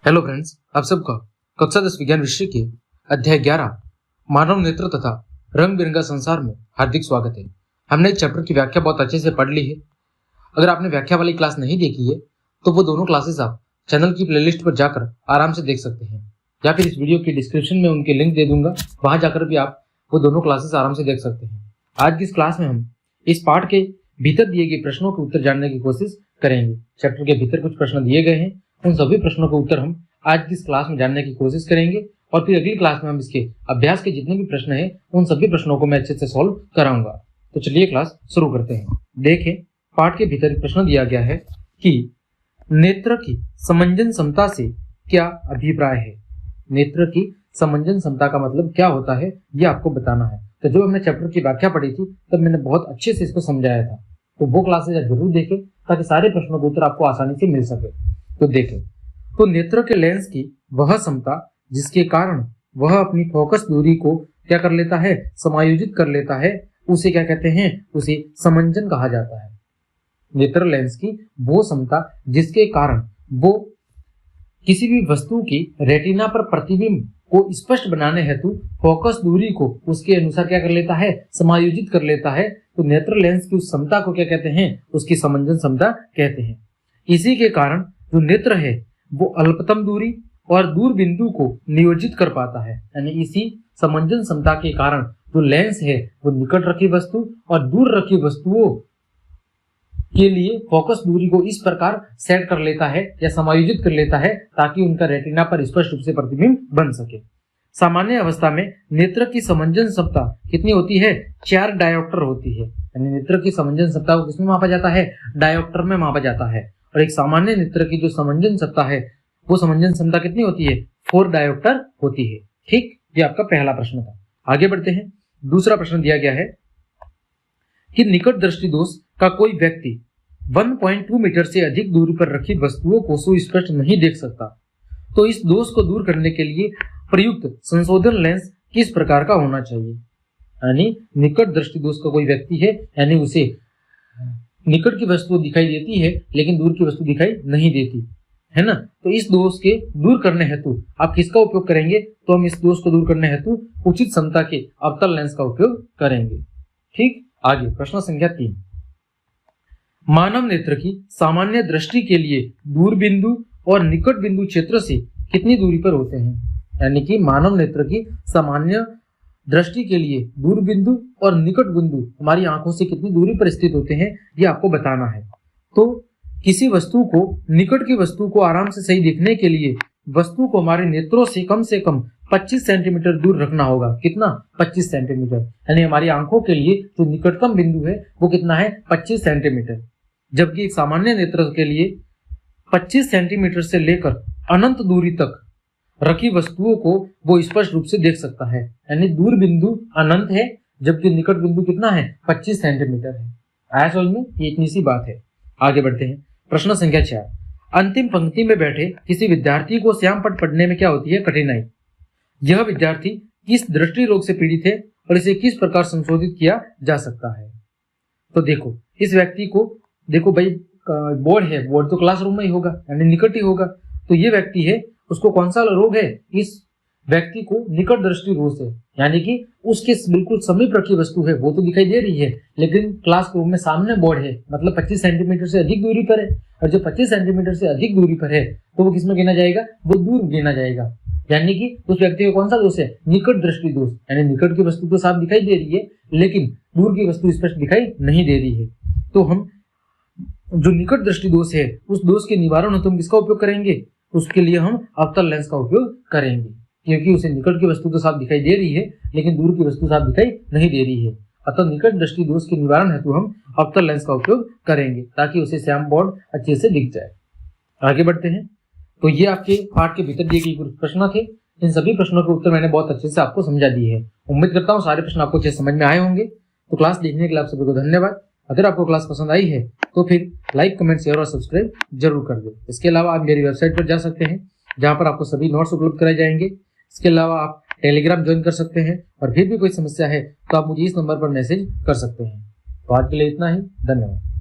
Hello friends, आप सबका कक्षा 10 विज्ञान विषय के अध्याय 11 मानव नेत्र तथा रंग बिरंगा संसार में हार्दिक स्वागत है। हमने इस चैप्टर की व्याख्या बहुत अच्छे से पढ़ ली है। अगर आपने व्याख्या वाली क्लास नहीं देखी है तो वो दोनों क्लासेस आप चैनल की प्लेलिस्ट पर जाकर आराम से देख सकते हैं, या फिर इस वीडियो की डिस्क्रिप्शन में उनके लिंक दे दूंगा, वहां जाकर भी आप वो दोनों क्लासेस आराम से देख सकते हैं। आज की इस क्लास में हम इस पाठ के भीतर दिए गए प्रश्नों के उत्तर जानने की कोशिश करेंगे। चैप्टर के भीतर कुछ प्रश्न दिए गए हैं, उन सभी प्रश्नों के उत्तर हम आज की इस क्लास में जानने की कोशिश करेंगे और फिर अगली क्लास में हम इसके अभ्यास के जितने भी प्रश्न हैं उन सभी प्रश्नों को मैं अच्छे से सॉल्व कराऊंगा। तो चलिए क्लास शुरू करते हैं। देखें, पाठ के भीतर प्रश्न दिया गया है कि नेत्र की समंजन क्षमता से क्या अभिप्राय है। नेत्र की समंजन क्षमता का मतलब क्या होता है ये आपको बताना है। तो जब हमने चैप्टर की व्याख्या पढ़ी थी तब मैंने बहुत अच्छे से इसको समझाया था, तो वो क्लासेस जरूर देखें ताकि सारे प्रश्नों के उत्तर आपको आसानी से मिल सके। तो देखें, तो नेत्र के लेंस की वह क्षमता जिसके कारण वह अपनी फोकस दूरी को क्या कर लेता है, समायोजित कर लेता है, उसे क्या कहते हैं, उसे समंजन कहा जाता है। नेत्र लेंस की वो क्षमता जिसके कारण वो किसी भी वस्तु की रेटिना पर प्रतिबिंब को स्पष्ट बनाने हेतु फोकस दूरी को उसके अनुसार क्या कर लेता है, समायोजित कर लेता है। तो नेत्र लेंस की उस क्षमता को क्या कहते हैं, उसकी समंजन क्षमता कहते हैं। इसी के कारण जो नेत्र है वो अल्पतम दूरी और दूर बिंदु को नियोजित कर पाता है। यानी इसी समंजन क्षमता के कारण जो लेंस है वो निकट रखी वस्तु और दूर रखी वस्तुओं के लिए फोकस दूरी को इस प्रकार सेट कर लेता है या समायोजित कर लेता है ताकि उनका रेटिना पर स्पष्ट रूप से प्रतिबिंब बन सके। सामान्य अवस्था में नेत्र की समंजन क्षमता कितनी होती है, 4 डायोप्टर होती है। यानी नेत्र की समंजन क्षमता को किसमें मापा जाता है, डायोप्टर में मापा जाता है। और एक सामान्य नेत्र की जो समंजन क्षमता है वो समंजन क्षमता कितनी होती है, 4 डायोप्टर होती है। ठीक, ये आपका पहला प्रश्न था। आगे बढ़ते हैं। दूसरा प्रश्न दिया गया है कि निकट दृष्टि दोष का कोई व्यक्ति 1.2 मीटर से अधिक दूरी पर रखी वस्तुओं को सुस्पष्ट नहीं देख सकता, तो इस दोष को दूर करने के लिए प्रयुक्त संशोधन लेंस किस प्रकार का होना चाहिए। यानी निकट दृष्टि दोष का कोई व्यक्ति है, यानी उसे निकट की वस्तु दिखाई देती है लेकिन दूर की वस्तु दिखाई नहीं देती है ना। तो इस दोष के दूर करने हेतु आप किसका उपयोग करेंगे, तो हम इस दोष को दूर करने हेतु उचित क्षमता के अवतल लेंस का उपयोग करेंगे। ठीक, आगे प्रश्न संख्या 3। मानव नेत्र की सामान्य दृष्टि के लिए दूर बिंदु और निकट बिंदु क्षेत्र से कितनी दूरी पर होते हैं। यानी कि मानव नेत्र की सामान्य दृष्टि के लिए दूर बिंदु और निकट बिंदु हमारी आंखों से कितनी दूरी पर स्थित होते हैं ये आपको बताना है। तो किसी वस्तु को, निकट की वस्तु को आराम से सही देखने के लिए वस्तु को हमारे नेत्रों से कम 25 सेंटीमीटर दूर रखना होगा। कितना, 25 सेंटीमीटर। यानी हमारी आंखों के लिए जो निकटतम बिंदु है वो कितना है, 25 सेंटीमीटर। जबकि एक सामान्य नेत्र के लिए 25 सेंटीमीटर से लेकर अनंत दूरी तक रखी वस्तुओं को वो स्पष्ट रूप से देख सकता है। यानी दूर बिंदु अनंत है जबकि निकट बिंदु कितना है, 25 सेंटीमीटर है। आया समझ में, ये इतनी सी बात है। आगे बढ़ते हैं। प्रश्न संख्या 4। अंतिम पंक्ति में बैठे किसी विद्यार्थी को श्यामपट्ट पढ़ने में क्या होती है, कठिनाई। यह विद्यार्थी किस दृष्टि रोग से पीड़ित है और इसे किस प्रकार संशोधित किया जा सकता है। तो देखो, इस व्यक्ति को देखो भाई, बोर्ड है, बोर्ड तो क्लासरूम में ही होगा यानी निकट ही होगा। तो ये व्यक्ति है, उसको कौन सा रोग है, इस व्यक्ति को निकट दृष्टि रोग है। यानी कि उसके बिल्कुल समीप रखी वस्तु है वो तो दिखाई दे रही है लेकिन क्लासरूम में सामने बोर्ड है, मतलब 25 सेंटीमीटर से अधिक दूरी पर है। और जो 25 सेंटीमीटर से अधिक दूरी पर है तो वो किसमें गिना जाएगा, वो दूर गिना जाएगा। यानी कि उस व्यक्ति को कौन सा दोष है, निकट दृष्टि दोष। यानी निकट की वस्तु तो साफ दिखाई दे रही है लेकिन दूर की वस्तु स्पष्ट दिखाई नहीं दे रही है। तो हम जो निकट दृष्टि दोष है उस दोष के निवारण हेतु हम किसका उपयोग करेंगे, उसके लिए हम अवतल लेंस का उपयोग करेंगे, क्योंकि उसे निकट की वस्तु तो साफ दिखाई दे रही है लेकिन दूर की वस्तु साफ दिखाई नहीं दे रही है। अतः निकट दृष्टि दोष के निवारण हेतु हम अवतल लेंस का उपयोग करेंगे ताकि उसे श्याम बोर्ड अच्छे से दिख जाए। आगे बढ़ते हैं। तो ये आपके पाठ के भीतर दिए गए कुछ प्रश्न थे। इन सभी प्रश्नों के उत्तर मैंने बहुत अच्छे से आपको समझा दिए हैं। उम्मीद करता हूँ सारे प्रश्न आपको अच्छे समझ में आए होंगे। तो क्लास देखने के लिए आप सभी को धन्यवाद। अगर आपको क्लास पसंद आई है तो फिर लाइक, कमेंट, शेयर और सब्सक्राइब जरूर कर दें। इसके अलावा आप मेरी वेबसाइट पर जा सकते हैं जहां पर आपको सभी नोट्स उपलब्ध कराए जाएंगे। इसके अलावा आप टेलीग्राम ज्वाइन कर सकते हैं और फिर भी कोई समस्या है तो आप मुझे इस नंबर पर मैसेज कर सकते हैं। तो आज के लिए इतना ही, धन्यवाद।